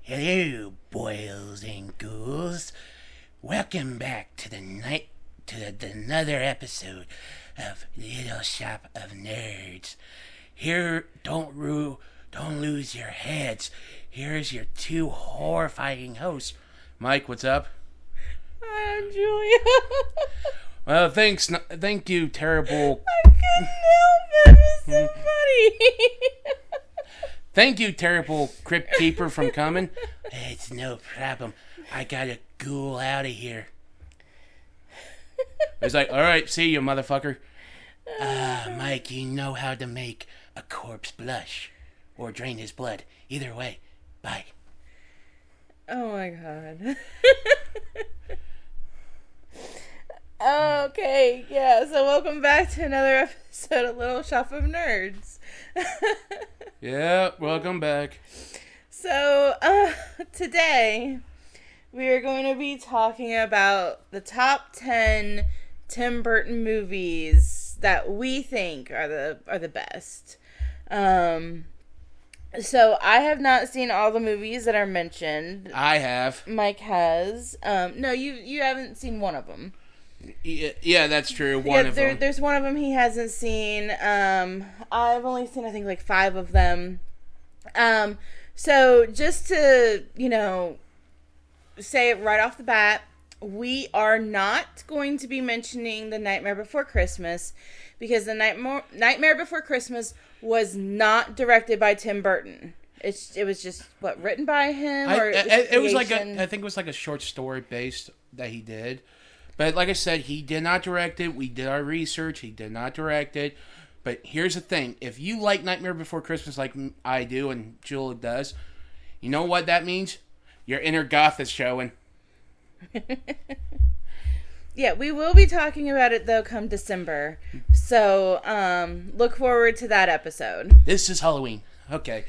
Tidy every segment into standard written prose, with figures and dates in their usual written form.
Hello, boys and ghouls. Welcome back to another episode of Little Shop of Nerds. Here, don't lose your heads. Here's your two horrifying hosts. Mike, what's up? Hi, I'm Julia. Well, thank you, terrible. I couldn't help it. It was so funny. Thank you, terrible Crypt Keeper, from coming. It's no problem. I gotta ghoul out of here. It's like, all right, see you, motherfucker. Mike, you know how to make a corpse blush or drain his blood. Either way, bye. Oh my god. Okay, yeah, so welcome back to another episode of Little Shop of Nerds. Yeah, welcome back. So, today we are going to be talking about the top 10 Tim Burton movies that we think are the best. So I have not seen all the movies that are mentioned. I have. Mike has. No, you haven't seen one of them. Yeah, that's true. One of them. There's one of them he hasn't seen. I've only seen, I think, like 5 of them. So just to, say it right off the bat, we are not going to be mentioning The Nightmare Before Christmas because The Nightmare Before Christmas was not directed by Tim Burton. It was just written by him, or it was like I think it was like a short story based that he did. But like I said, he did not direct it. We did our research. He did not direct it. But here's the thing. If you like Nightmare Before Christmas like I do and Julia does, you know what that means? Your inner goth is showing. Yeah, we will be talking about it, though, come December. So, look forward to that episode. This is Halloween. Okay.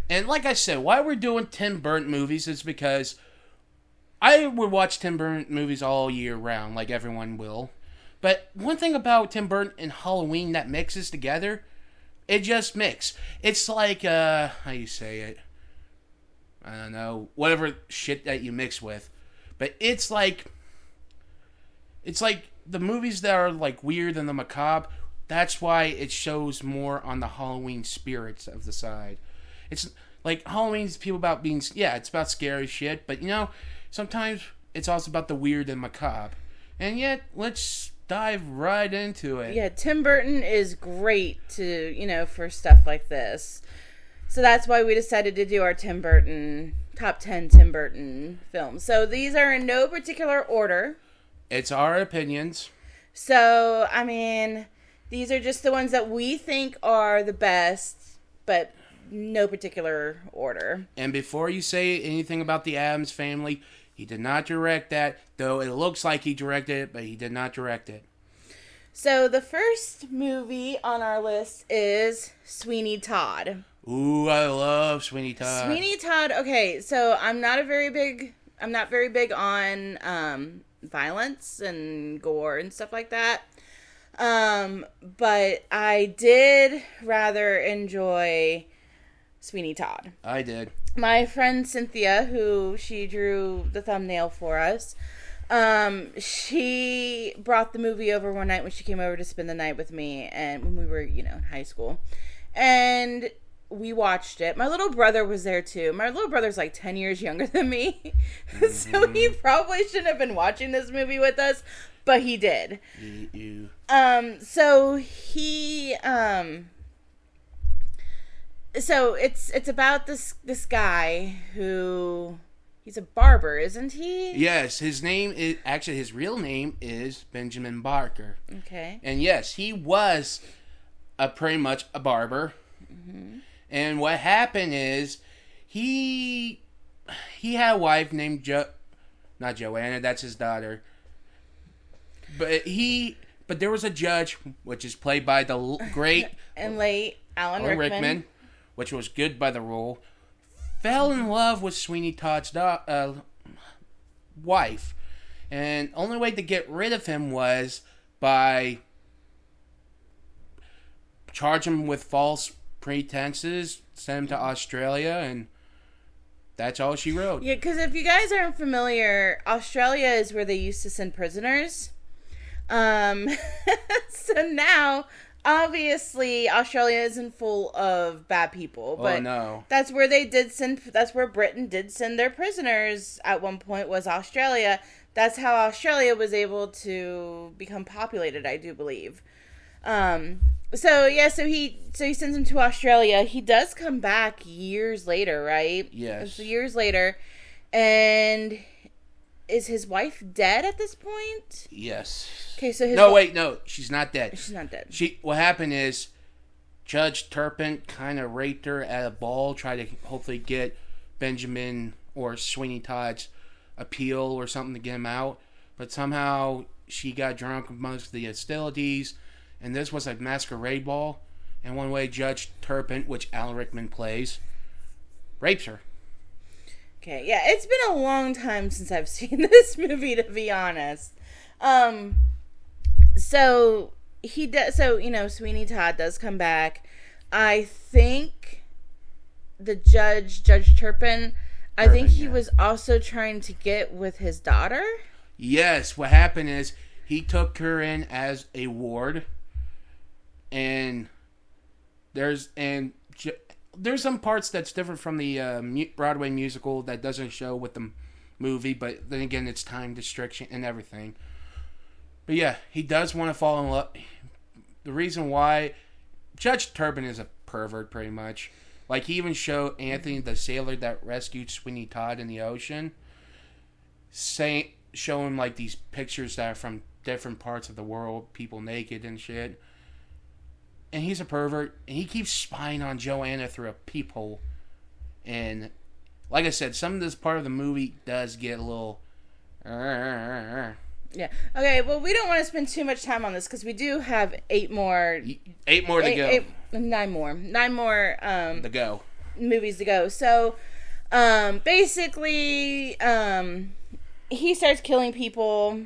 And like I said, why we're doing Tim Burton movies is because I would watch Tim Burton movies all year round, like everyone will. But one thing about Tim Burton and Halloween that mixes together, it just mix. It's like, how you say it? I don't know. Whatever shit that you mix with. But it's like the movies that are like weird and the macabre, that's why it shows more on the Halloween spirits of the side. It's like Halloween's people about being, it's about scary shit, but sometimes it's also about the weird and macabre. And yet, let's dive right into it. Yeah, Tim Burton is great to, for stuff like this. So that's why we decided to do our top 10 Tim Burton films. So these are in no particular order. It's our opinions. So, I mean, these are just the ones that we think are the best, but no particular order. And before you say anything about the Addams Family, he did not direct that, though it looks like he directed it, but he did not direct it. So the first movie on our list is Sweeney Todd. Ooh, I love Sweeney Todd. Sweeney Todd, okay, so I'm not very big on violence and gore and stuff like that. But I did rather enjoy Sweeney Todd. I did. My friend Cynthia, who she drew the thumbnail for us, she brought the movie over one night when she came over to spend the night with me, and when we were, in high school. And we watched it. My little brother was there too. My little brother's like 10 years younger than me. Mm-hmm. So he probably shouldn't have been watching this movie with us, but he did. You. So he, so it's about this guy who, he's a barber, isn't he? Yes, his real name is Benjamin Barker. Okay. And yes, he was pretty much a barber. Mm-hmm. And what happened is he had a wife named not Joanna, that's his daughter. But there was a judge, which is played by the great and late Alan Rickman, which was good by the role, fell in love with Sweeney Todd's wife. And only way to get rid of him was by charge him with false pretenses, send him to Australia, and that's all she wrote. Yeah, because if you guys aren't familiar, Australia is where they used to send prisoners. So now, obviously, Australia isn't full of bad people, but no. that's where Britain did send their prisoners at one point, was Australia. That's how Australia was able to become populated, I do believe. So he sends him to Australia. He does come back years later, right? Yes. It's years later. And is his wife dead at this point? Yes. Okay, so no, she's not dead. She's not dead. What happened is Judge Turpin kind of raped her at a ball, tried to hopefully get Benjamin or Sweeney Todd's appeal or something to get him out, but somehow she got drunk amongst the hostilities, and this was a masquerade ball, and one way Judge Turpin, which Alan Rickman plays, rapes her. Okay, yeah, it's been a long time since I've seen this movie, to be honest. So Sweeney Todd does come back. I think the Judge Turpin, I think he was also trying to get with his daughter. Yes, what happened is he took her in as a ward, and there's some parts that's different from the Broadway musical that doesn't show with the movie, but then again, it's time restriction and everything. But yeah, he does want to fall in love. The reason why Judge Turpin is a pervert, pretty much. Like, he even showed Anthony, the sailor that rescued Sweeney Todd in the ocean, showing like these pictures that are from different parts of the world, people naked and shit. And he's a pervert, and he keeps spying on Joanna through a peephole. And like I said, some of this part of the movie does get a little... Yeah. Okay, well, we don't want to spend too much time on this, because we do have 9 more. To go. Movies to go. So, basically, he starts killing people.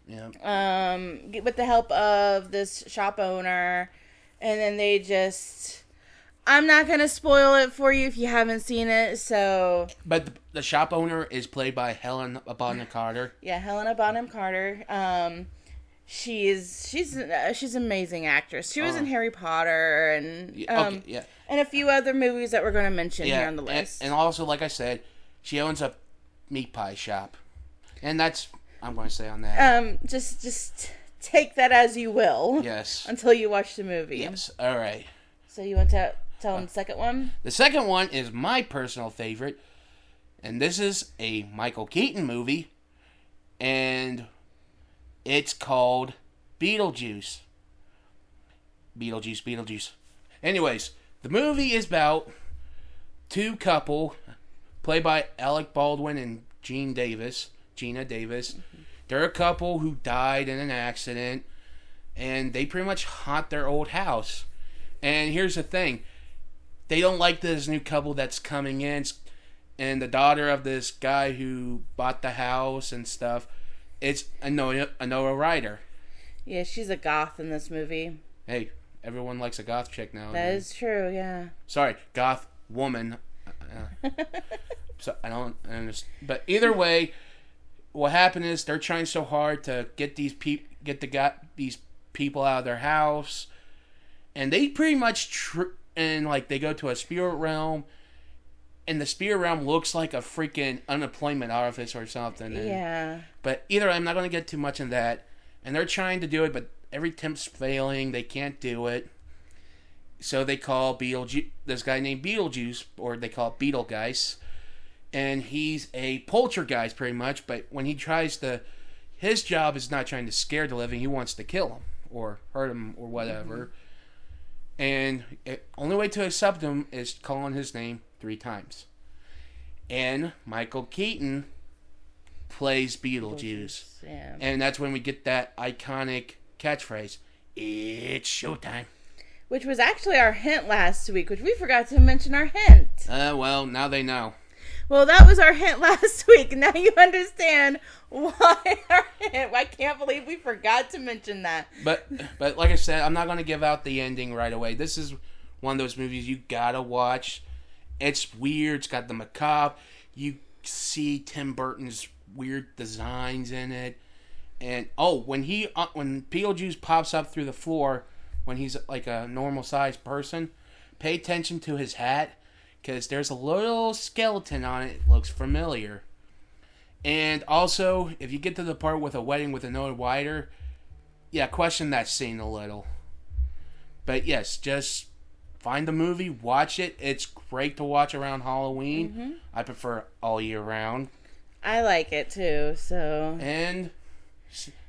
Yeah. With the help of this shop owner. And then they just... I'm not going to spoil it for you if you haven't seen it, so... But the shop owner is played by Helena Bonham Carter. Yeah, Helena Bonham Carter. She's an amazing actress. She was in Harry Potter and and a few other movies that we're going to mention here on the list. And also, like I said, she owns a meat pie shop. And that's... I'm going to say on that. Just take that as you will. Yes. Until you watch the movie. Yes. All right. So you want to tell them the second one? The second one is my personal favorite, and this is a Michael Keaton movie, and it's called Beetlejuice. Beetlejuice. Anyways, the movie is about two couple, played by Alec Baldwin and Gina Davis. They're a couple who died in an accident, and they pretty much haunt their old house. And here's the thing. They don't like this new couple that's coming in, and the daughter of this guy who bought the house and stuff, it's Winona Ryder. Yeah, she's a goth in this movie. Hey, everyone likes a goth chick now. That is true, yeah. Sorry, goth woman. So I don't understand. But either way, what happened is they're trying so hard to get these people out of their house, and they pretty much they go to a spirit realm, and the spirit realm looks like a freaking unemployment office or something. Yeah. But either I'm not going to get too much in that, and they're trying to do it, but every attempt's failing. They can't do it. So they call this guy named Beetlejuice, or they call it Beetlegeist. And he's a poltergeist pretty much, but when he tries to... His job is not trying to scare the living, he wants to kill him, or hurt him, or whatever. Mm-hmm. And the only way to accept him is calling his name 3 times. And Michael Keaton plays Beetlejuice. Yeah. And that's when we get that iconic catchphrase, "It's showtime." Which was actually our hint last week, which we forgot to mention our hint. Well, now they know. Well, that was our hint last week. Now you understand why our hint. I can't believe we forgot to mention that. But like I said, I'm not going to give out the ending right away. This is one of those movies you gotta watch. It's weird. It's got the macabre. You see Tim Burton's weird designs in it. And when Beetlejuice pops up through the floor, when he's like a normal sized person, pay attention to his hat, because there's a little skeleton on it. It looks familiar. And also, if you get to the part with a wedding with an old wider, yeah, question that scene a little. But yes, just find the movie, watch it. It's great to watch around Halloween. Mm-hmm. I prefer all year round. I like it too, so. And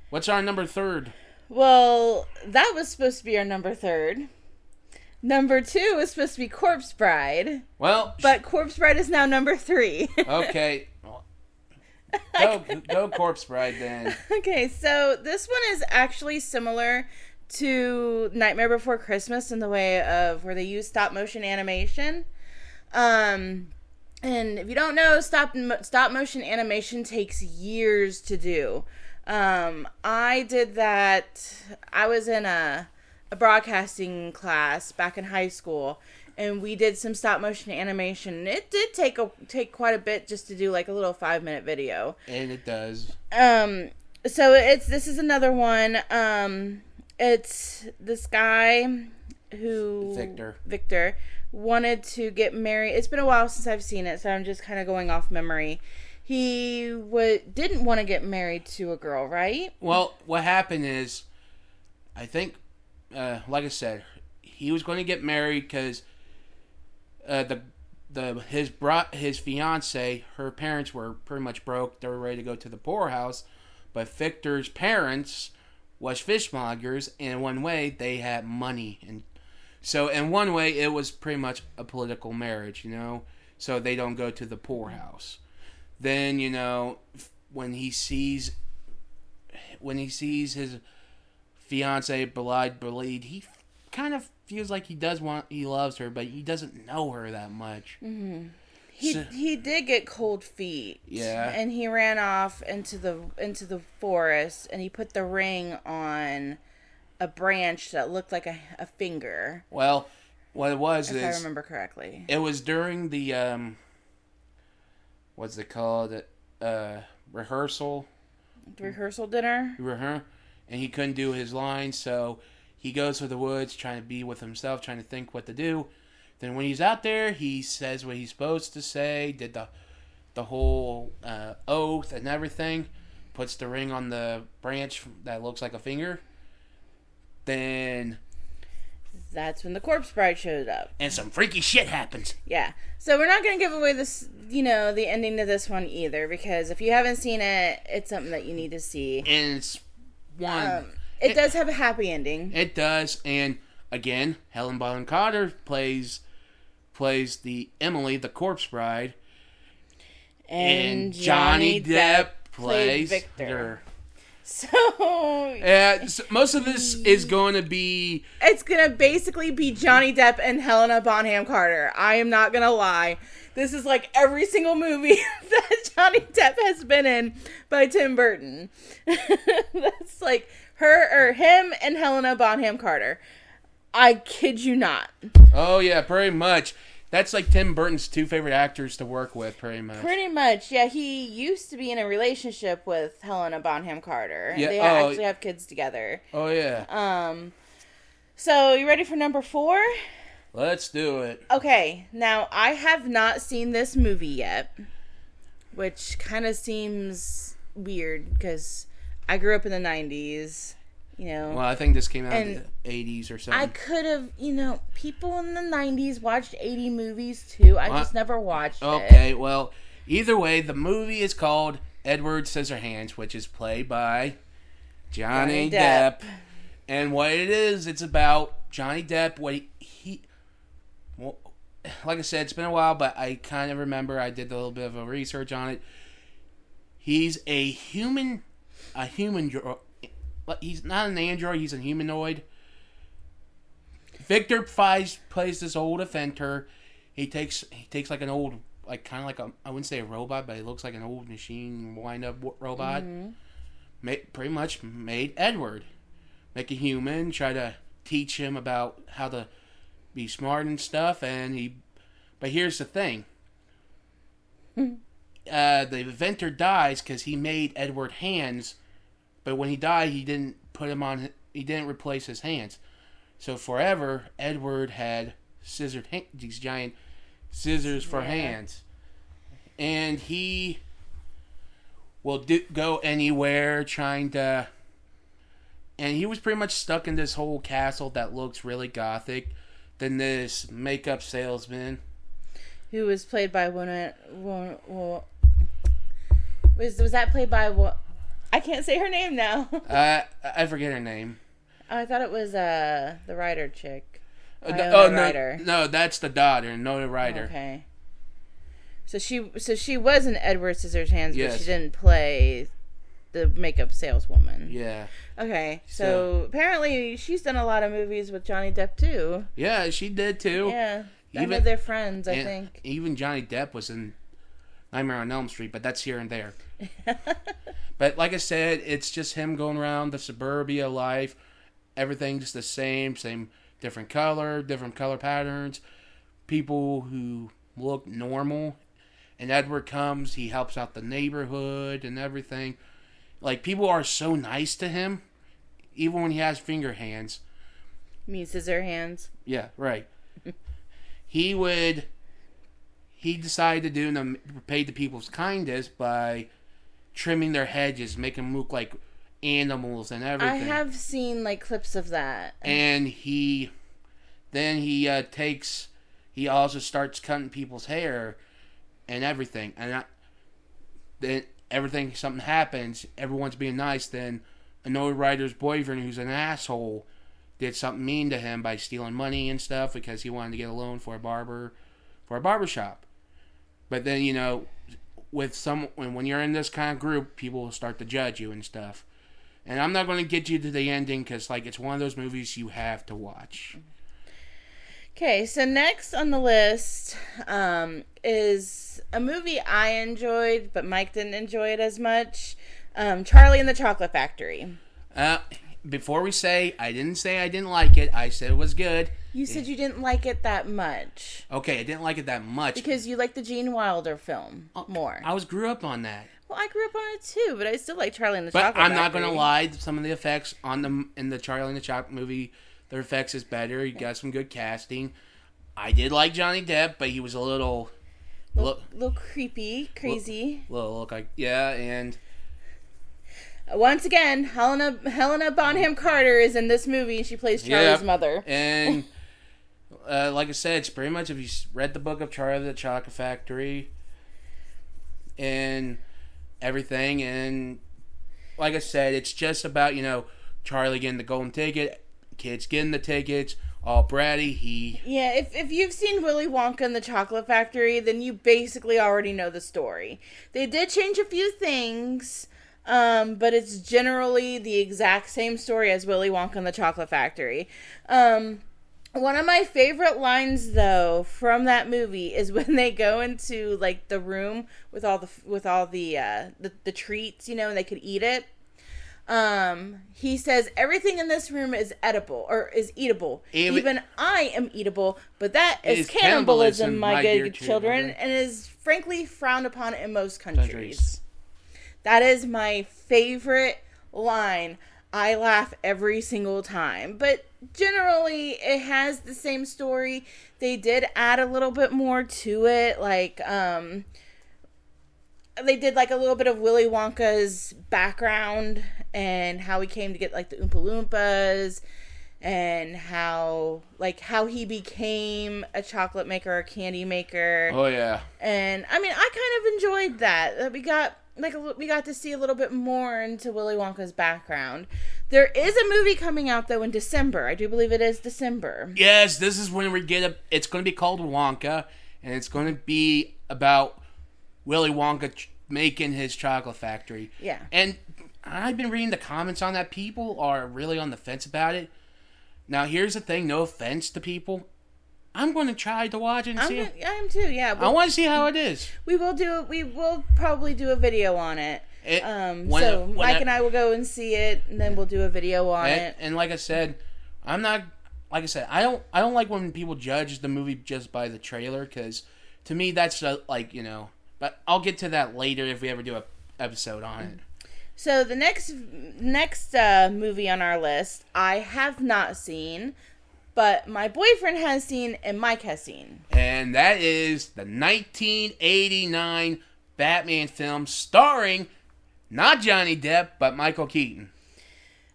what's our number 3rd? Well, that was supposed to be our number 3rd. Number 2 was supposed to be Corpse Bride. Well, but Corpse Bride is now number 3. Okay. Go Corpse Bride then. Okay, so this one is actually similar to Nightmare Before Christmas in the way of where they use stop motion animation. And if you don't know, stop motion animation takes years to do. I did that. I was in a broadcasting class back in high school, and we did some stop motion animation. It did take quite a bit just to do like a little 5-minute video. And it does. So this is another one. It's this guy who Victor wanted to get married. It's been a while since I've seen it, so I'm just kind of going off memory. He didn't want to get married to a girl, right? Well, what happened is, I think, like I said, he was going to get married because his fiance, her parents were pretty much broke. They were ready to go to the poorhouse, but Victor's parents was fishmongers, and in one way they had money, and so in one way it was pretty much a political marriage, so they don't go to the poorhouse. Then when he sees his fiance belied, he kind of feels like he loves her, but he doesn't know her that much. Mm-hmm. He did get cold feet. Yeah. And he ran off into the forest, and he put the ring on a branch that looked like a finger. Well, what it was if I remember correctly. It was during the what's it called? Rehearsal. The rehearsal dinner? And he couldn't do his lines, so he goes to the woods trying to be with himself, trying to think what to do. Then when he's out there, he says what he's supposed to say, did the whole oath and everything, puts the ring on the branch that looks like a finger. Then that's when the Corpse Bride showed up. And some freaky shit happens. Yeah. So we're not going to give away this, the ending to this one either, because if you haven't seen it, it's something that you need to see. And it's one... It does have a happy ending. It does, and again, Helen Bonham Carter plays the Emily, the Corpse Bride, and Johnny Depp plays Victor. So most of this is going to be... It's going to basically be Johnny Depp and Helena Bonham Carter. I am not going to lie. This is like every single movie that Johnny Depp has been in by Tim Burton. That's like him and Helena Bonham Carter. I kid you not. Oh, yeah, pretty much. That's like Tim Burton's 2 favorite actors to work with, pretty much. Pretty much, yeah. He used to be in a relationship with Helena Bonham Carter. Yeah. They actually have kids together. Oh, yeah. So, you ready for number 4? Let's do it. Okay, now, I have not seen this movie yet, which kind of seems weird, because I grew up in the 90s. Well, I think this came out in the 80s or something. I could have, people in the 90s watched 80 movies too. I just never watched it. Okay, well, either way, the movie is called Edward Scissorhands, which is played by Johnny Depp. And what it is, it's about Johnny Depp. Well, like I said, it's been a while, but I kind of remember I did a little bit of a research on it. He's a human. He's not an android, he's a humanoid. Victor plays this old offender. He takes like an old like kind of like I wouldn't say a robot, but it looks like an old machine wind-up robot. Pretty much made Edward. Make a human, try to teach him about how to be smart and stuff, but here's the thing. The inventor dies because he made Edward hands, but when he died, he didn't replace his hands. So forever, Edward had these giant scissors for hands. And he will go anywhere trying to... And he was pretty much stuck in this whole castle that looks really gothic. Then this makeup salesman... Who was played by was that played by what? I can't say her name now. I forget her name. Oh, I thought it was the writer chick. No, that's the daughter, no the writer. Okay. So she was in Edward Scissorhands, yes. But she didn't play the makeup saleswoman. Yeah. Okay, so apparently she's done a lot of movies with Johnny Depp too. Yeah, she did too. Yeah, I know they're friends. I think even Johnny Depp was in Nightmare on Elm Street, but that's here and there. But like I said, it's just him going around the suburbia life. Everything's the same different color patterns. People who look normal. And Edward comes, he helps out the neighborhood and everything. Like, people are so nice to him, even when he has finger hands. You mean scissor hands? Yeah, right. He decided to repay the people's kindness by trimming their hedges, making them look like animals and everything. I have seen, like, clips of that. And he also starts cutting people's hair and everything. And then something happens, everyone's being nice, then another writer's boyfriend who's an asshole did something mean to him by stealing money and stuff because he wanted to get a loan for a barber shop. But then, when you're in this kind of group, people will start to judge you and stuff. And I'm not going to get you to the ending because, like, it's one of those movies you have to watch. Okay, so next on the list is a movie I enjoyed, but Mike didn't enjoy it as much. Charlie and the Chocolate Factory. Before we say, I didn't say I didn't like it. I said it was good. You said you didn't like it that much. Okay, I didn't like it that much. Because you like the Gene Wilder film more. I grew up on that. Well, I grew up on it too, but I still like Charlie and the Chocolate Factory. But I'm not going to lie. Some of the effects in the Charlie and the Chocolate movie, their effects is better. You got some good casting. I did like Johnny Depp, but he was a little creepy, crazy. Look like, yeah, and... Once again, Helena Bonham Carter is in this movie, and she plays Charlie's mother. And like I said, it's pretty much if you read the book of Charlie the Chocolate Factory and everything, and like I said, it's just about Charlie getting the golden ticket, kids getting the tickets, all bratty. Yeah, if you've seen Willy Wonka and the Chocolate Factory, then you basically already know the story. They did change a few things. But it's generally the exact same story as Willy Wonka and the Chocolate Factory. One of my favorite lines, though, from that movie is when they go into like the room with all the treats, and they could eat it. He says everything in this room is edible or is eatable. Even I am eatable, but that is cannibalism, my good children, and is frankly frowned upon in most countries. That is my favorite line. I laugh every single time. But generally, it has the same story. They did add a little bit more to it. Like, they did like a little bit of Willy Wonka's background and how he came to get like the Oompa Loompas and how he became a chocolate maker or a candy maker. Oh, yeah. And, I mean, I kind of enjoyed that. We got to see a little bit more into Willy Wonka's background. There is a movie coming out, though, in December. I do believe it is December. Yes, this is when it's going to be called Wonka, and it's going to be about Willy Wonka making his chocolate factory. Yeah. And I've been reading the comments on that. People are really on the fence about it. Now, here's the thing. No offense to people. I'm going to try to watch it and see. I am too. Yeah, I want to see how it is. We will probably do a video on it. Mike and I will go and see it, and then we'll do a video on it. And like I said, I'm not. Like I said, I don't like when people judge the movie just by the trailer, because to me that's But I'll get to that later if we ever do a episode on it. So the next movie on our list, I have not seen, but my boyfriend has seen and Mike has seen. And that is the 1989 Batman film starring not Johnny Depp, but Michael Keaton.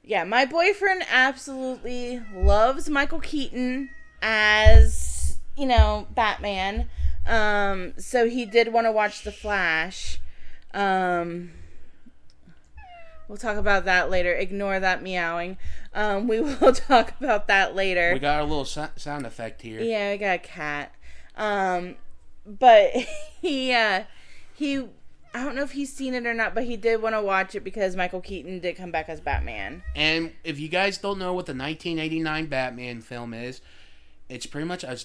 Yeah, my boyfriend absolutely loves Michael Keaton as, Batman. So he did want to watch The Flash. We'll talk about that later. Ignore that meowing. We will talk about that later. We got a little sound effect here. Yeah, we got a cat. But he I don't know if he's seen it or not, but he did want to watch it because Michael Keaton did come back as Batman. And if you guys don't know what the 1989 Batman film is, it's pretty much a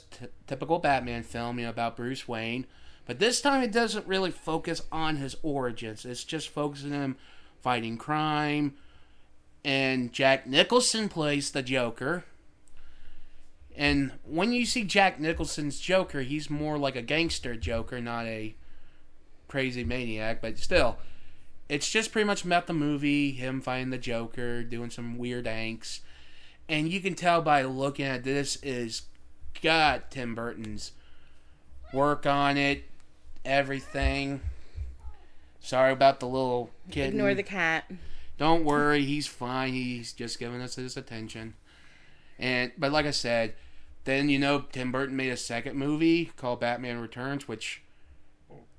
typical Batman film, about Bruce Wayne. But this time it doesn't really focus on his origins. It's just focusing on him fighting crime. And Jack Nicholson plays the Joker. And when you see Jack Nicholson's Joker, he's more like a gangster Joker, not a crazy maniac. But still, it's just pretty much about the movie, him fighting the Joker, doing some weird anks. And you can tell by looking at this is got Tim Burton's work on it, everything. Sorry about the little kitten. Ignore the cat. Don't worry, he's fine. He's just giving us his attention. But like I said, then Tim Burton made a second movie called Batman Returns, which,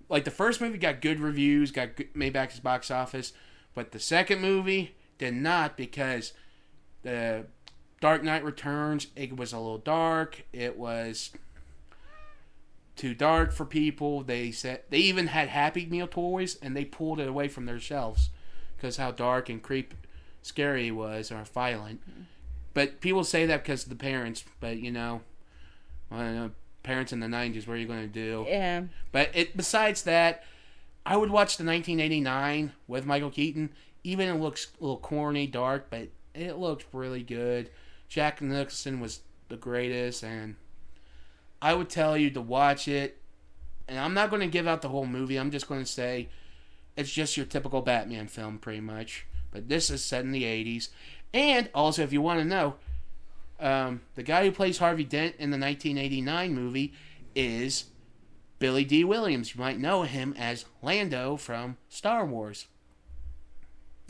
like, the first movie got good reviews, made back his box office, but the second movie did not, because the Dark Knight Returns, it was a little dark. It was too dark for people. They said they even had Happy Meal toys, and they pulled it away from their shelves because how dark and scary it was, or violent. But people say that because of the parents. But I don't know, parents in the 90s, what are you going to do? Yeah. But besides that, I would watch the 1989 with Michael Keaton. Even it looks a little corny, dark, but it looked really good. Jack Nicholson was the greatest, and I would tell you to watch it. And I'm not going to give out the whole movie. I'm just going to say it's just your typical Batman film, pretty much. But this is set in the 80s. And also, if you want to know, the guy who plays Harvey Dent in the 1989 movie is Billy D. Williams. You might know him as Lando from Star Wars.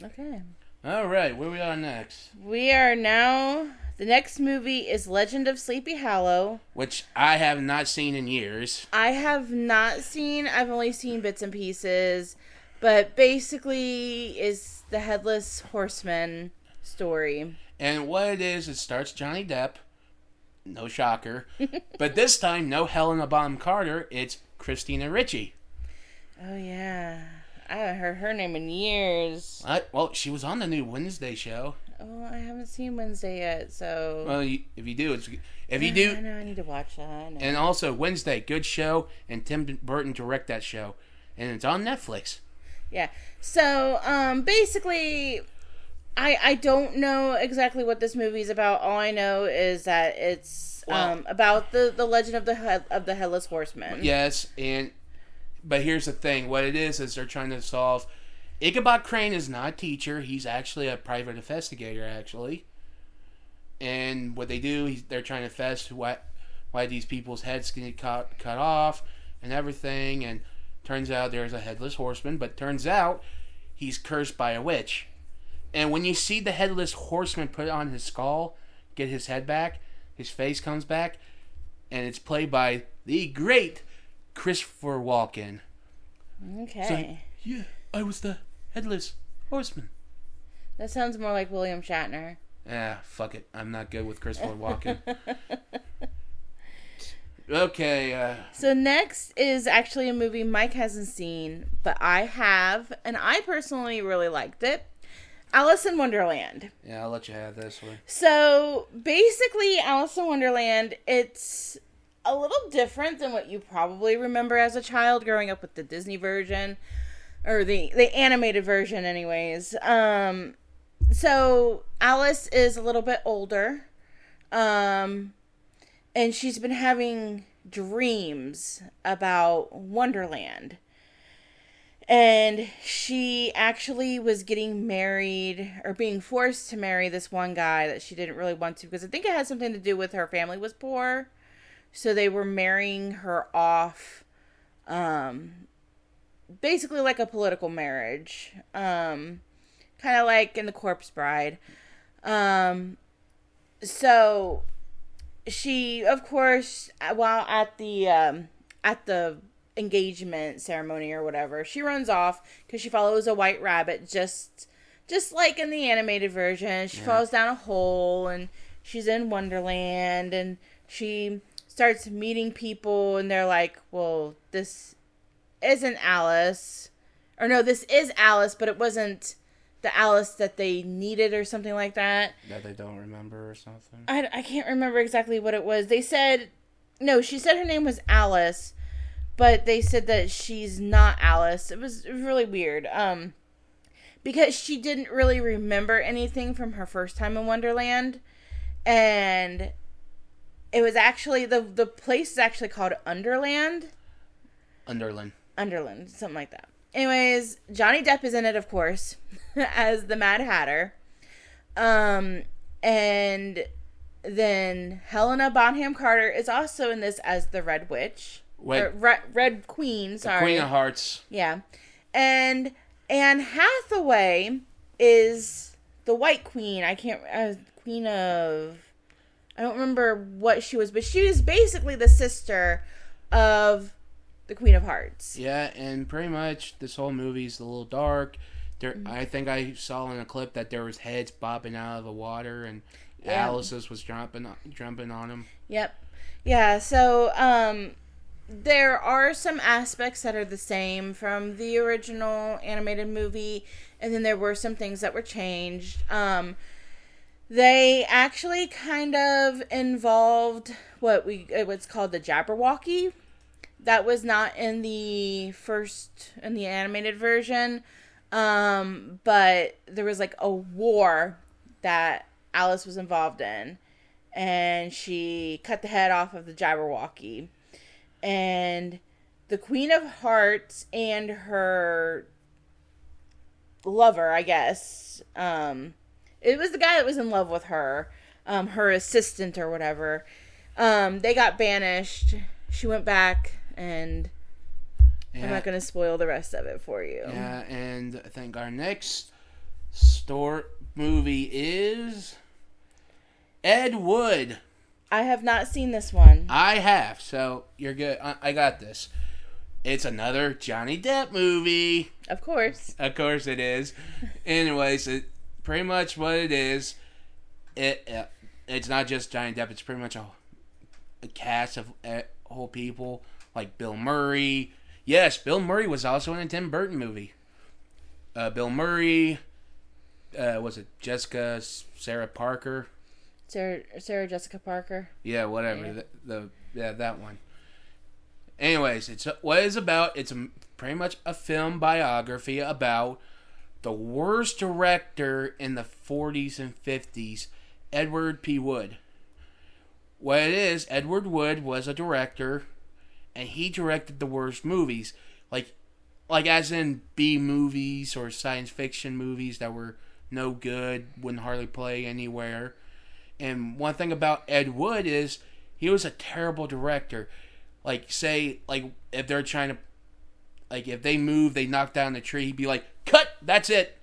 Okay. All right, where we are next? We are now... The next movie is Legend of Sleepy Hollow, which I have not seen in years. I have not seen. I've only seen bits and pieces. But basically is the Headless Horseman story. And what it is, it starts Johnny Depp. No shocker. But this time, no Helena Bonham Carter. It's Christina Ricci. Oh, yeah. I haven't heard her name in years. Well, she was on the new Wednesday show. Oh, I haven't seen Wednesday yet, so... Well, if you do, I know, I need to watch that. And also, Wednesday, good show, and Tim Burton direct that show. And it's on Netflix. Yeah. So, basically, I don't know exactly what this movie's about. All I know is that it's about the legend of the Headless Horseman. Yes, but here's the thing. What it is they're trying to solve... Ichabod Crane is not a teacher. He's actually a private investigator, actually. And what they do, they're trying to invest why these people's heads get cut off and everything. And turns out there's a headless horseman, but turns out he's cursed by a witch. And when you see the headless horseman put on his skull, get his head back, his face comes back, and it's played by the great Christopher Walken. Okay. So, yeah, I was the Headless Horseman. That sounds more like William Shatner. Fuck it. I'm not good with Christopher Walken. Okay. So next is actually a movie Mike hasn't seen, but I have, and I personally really liked it. Alice in Wonderland. Yeah, I'll let you have this one. So basically, Alice in Wonderland, it's a little different than what you probably remember as a child growing up with the Disney version. Or the animated version, anyways. So Alice is a little bit older. And she's been having dreams about Wonderland. And she actually was getting married, or being forced to marry this one guy that she didn't really want to, because I think it had something to do with her family was poor. So they were marrying her off, basically like a political marriage. Kind of like in The Corpse Bride. So she, of course, while at the engagement ceremony or whatever, she runs off because she follows a white rabbit, just like in the animated version. She falls down a hole, and she's in Wonderland, and she starts meeting people, and they're like, well, this isn't Alice. Or no, this is Alice, but it wasn't the Alice that they needed or something like that. That they don't remember or something? I can't remember exactly what it was. They said, no, she said her name was Alice, but they said that she's not Alice. It was really weird. Because she didn't really remember anything from her first time in Wonderland. And it was actually, the place is actually called Underland. Underland, something like that. Anyways, Johnny Depp is in it, of course, as the Mad Hatter. And then Helena Bonham Carter is also in this as the Red Witch. Red Queen, sorry. The Queen of Hearts. Yeah. And Anne Hathaway is the White Queen. Queen of... I don't remember what she was, but she was basically the sister of the Queen of Hearts. Yeah, and pretty much this whole movie's a little dark. I think I saw in a clip that there was heads bobbing out of the water, and Alice's was jumping on them. Yep. Yeah, so there are some aspects that are the same from the original animated movie, and then there were some things that were changed. They actually kind of involved what's called the Jabberwocky. That was not in the animated version. But there was like a war that Alice was involved in, and she cut the head off of the Jabberwocky. And the Queen of Hearts and her lover, I guess, it was the guy that was in love with her, her assistant or whatever. They got banished. She went back, and I'm not going to spoil the rest of it for you. Yeah, and I think our next movie is Ed Wood. I have not seen this one. I have, so you're good. I got this. It's another Johnny Depp movie. Of course. Of course it is. Anyways, pretty much what it is, it's not just Johnny Depp. It's pretty much a cast of whole people like Bill Murray. Yes, Bill Murray was also in a Tim Burton movie. Bill Murray, was it Sarah Parker? Sarah Jessica Parker. Yeah, whatever. Yeah. That one. Anyways, it's pretty much a film biography about the worst director in the 40s and 50s, Edward P. Wood. What it is, Edward Wood was a director, and he directed the worst movies, like as in B movies or science fiction movies that were no good, wouldn't hardly play anywhere. And one thing about Ed Wood is he was a terrible director. Say if they're trying to, if they move, they knock down the tree, he'd be like, "Cut, that's it."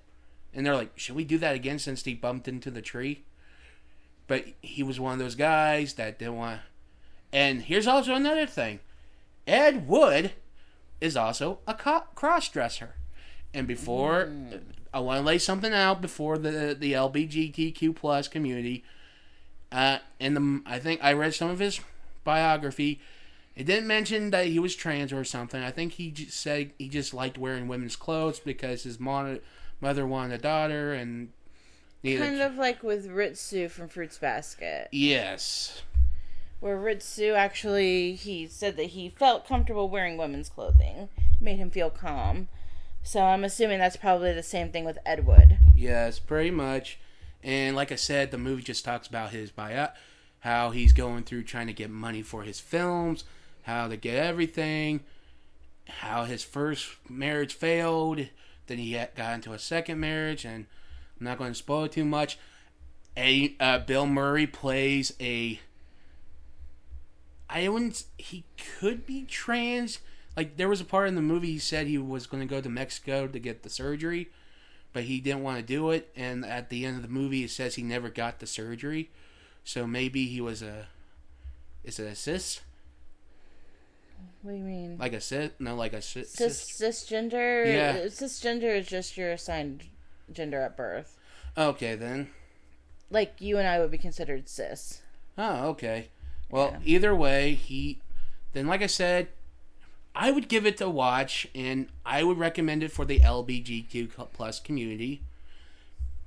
And they're like, "Should we do that again since he bumped into the tree?" But he was one of those guys that didn't want. And here's also another thing. Ed Wood is also a cross-dresser. And before, I want to lay something out before the LGBTQ plus community. I think I read some of his biography. It didn't mention that he was trans or something. I think he just said he just liked wearing women's clothes because his mother wanted a daughter, and kind of like with Ritsu from Fruits Basket. Yes. Where Ritsu actually, he said that he felt comfortable wearing women's clothing. It made him feel calm. So I'm assuming that's probably the same thing with Ed Wood. Yes, pretty much. And like I said, the movie just talks about his how he's going through trying to get money for his films, how to get everything, how his first marriage failed, then he got into a second marriage, and I'm not going to spoil it too much. Bill Murray plays he could be trans. Like, there was a part in the movie he said he was going to go to Mexico to get the surgery, but he didn't want to do it, and at the end of the movie it says he never got the surgery. So maybe he was is it a cis? What do you mean? Like a cis? No, like a cis. Cisgender? Yeah. Cisgender is just your assigned gender at birth. Okay, then. Like, you and I would be considered cis. Oh, okay. Well, Yeah. either way, then like I said, I would give it a watch, and I would recommend it for the LBGQ plus community.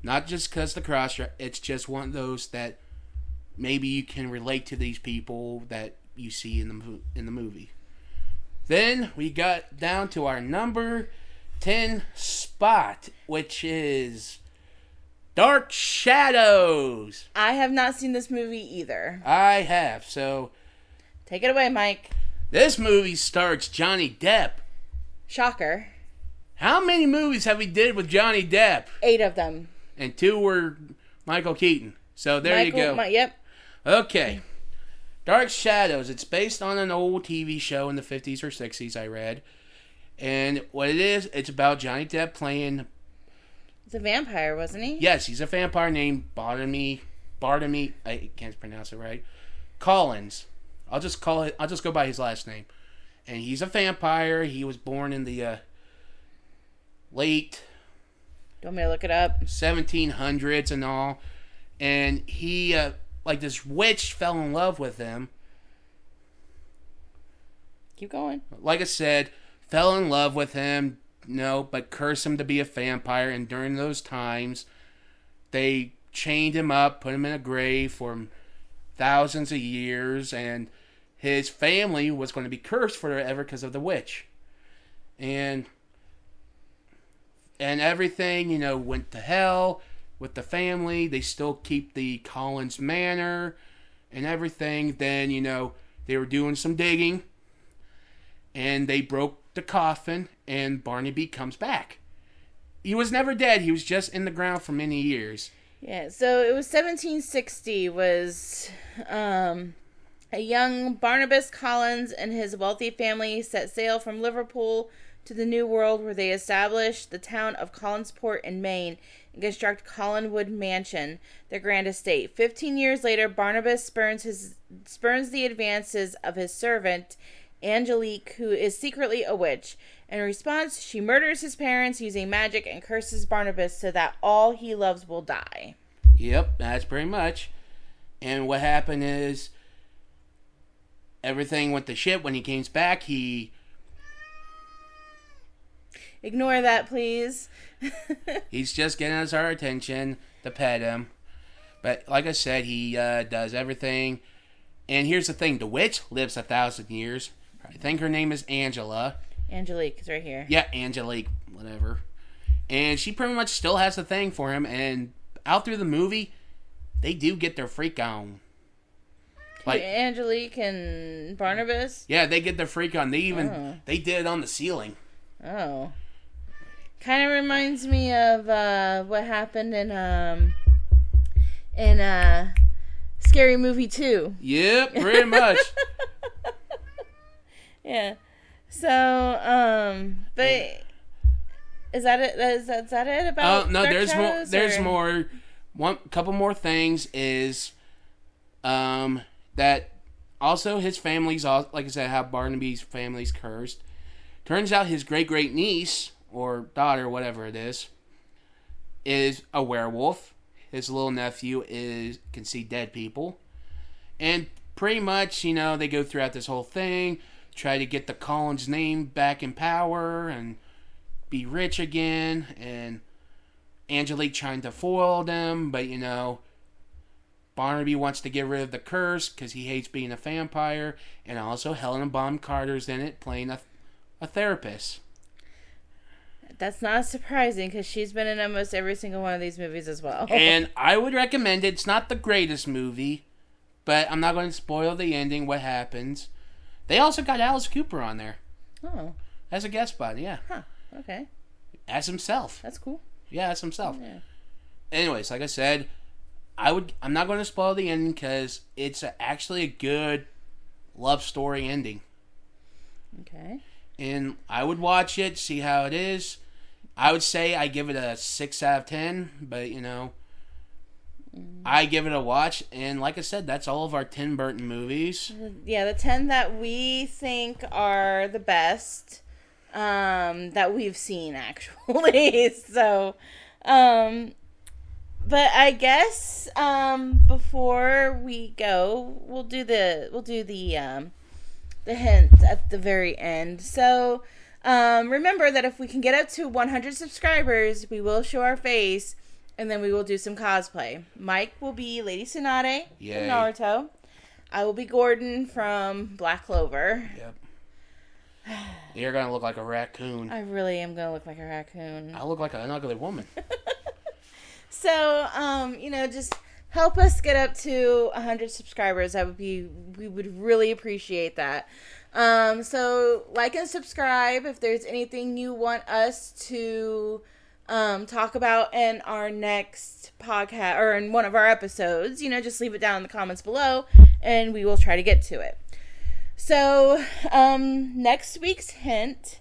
Not just because the cross, it's just one of those that maybe you can relate to these people that you see in the movie. Then we got down to our number 10 spot, which is Dark Shadows. I have not seen this movie either. I have, so Take it away, Mike. this movie stars Johnny Depp. Shocker. How many movies have we did with Johnny Depp? 8 of them. And 2 were Michael Keaton. So there you go. Yep. Okay. Dark Shadows. It's based on an old TV show in the 50s or 60s, I read. And what it is, it's about Johnny Depp playing... He's a vampire, wasn't he? Yes, he's a vampire named Bartamy, I can't pronounce it right. Collins. I'll just go by his last name. And he's a vampire. He was born in the late... Do you want me to look it up? 1700s and all. And he, this witch fell in love with him. Keep going. Like I said, fell in love with him, but cursed him to be a vampire. And during those times, they chained him up, put him in a grave for thousands of years, and his family was going to be cursed forever because of the witch. And everything, went to hell with the family. They still keep the Collins Manor and everything. Then, they were doing some digging, and they broke the coffin, and Barnaby comes back. He was never dead. He was just in the ground for many years. Yeah, so it was 1760 was a young Barnabas Collins and his wealthy family set sail from Liverpool to the New World, where they established the town of Collinsport in Maine and construct Collinwood Mansion, their grand estate. 15 years later, Barnabas spurns the advances of his servant, Angelique, who is secretly a witch. In response, she murders his parents using magic and curses Barnabas so that all he loves will die. Yep, that's pretty much. And what happened is, everything went to shit. When he came back, Ignore that, please. he's just getting us our attention to pet him. But like I said, he does everything. And here's the thing. The witch lives 1,000 years. I think her name is Angela. Angelique is right here. Yeah, Angelique, whatever. And she pretty much still has the thing for him. And out through the movie, they do get their freak on. Like Angelique and Barnabas? Yeah, they get their freak on. They did it on the ceiling. Oh. Kind of reminds me of what happened in Scary Movie 2. Yep, pretty much. Yeah. So, but is that it? Is that it about? No, Dark there's Shadows, more. There's more. One couple more things is, that also his family's all, like I said, how Barnaby's family's cursed. Turns out his great niece or daughter, whatever it is a werewolf. His little nephew can see dead people, and pretty much, they go throughout this whole thing, try to get the Collins name back in power and be rich again, and Angelique trying to foil them, but Barnaby wants to get rid of the curse because he hates being a vampire. And also Helena Bonham Carter's in it playing a therapist. That's not surprising because she's been in almost every single one of these movies as well. And I would recommend it. It's not the greatest movie, but I'm not going to spoil the ending, what happens. They also got Alice Cooper on there. Oh. As a guest spot, yeah. Huh. Okay. As himself. That's cool. Yeah, as himself. Yeah. Anyways, like I said, I'm not going to spoil the ending because it's actually a good love story ending. Okay. And I would watch it, see how it is. I would say I give it a 6 out of 10, but I give it a watch. And like I said, that's all of our Tim Burton movies. Yeah, the 10 that we think are the best that we've seen, actually. So, but I guess before we go, we'll do the hint at the very end. So, remember that if we can get up to 100 subscribers, we will show our face, and then we will do some cosplay. Mike will be Lady Tsunade from Naruto. I will be Gordon from Black Clover. Yep. You're going to look like a raccoon. I really am going to look like a raccoon. I look like an ugly woman. So, just help us get up to 100 subscribers. We would really appreciate that. So like and subscribe if there's anything you want us to talk about in our next podcast or in one of our episodes. Just leave it down in the comments below and we will try to get to it. So, next week's hint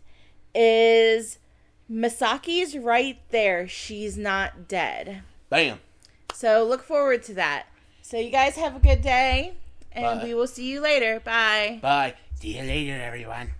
is Misaki's right there. She's not dead. Bam. So look forward to that. So you guys have a good day, and Bye. we will see you later. Bye. Bye. See you later, everyone.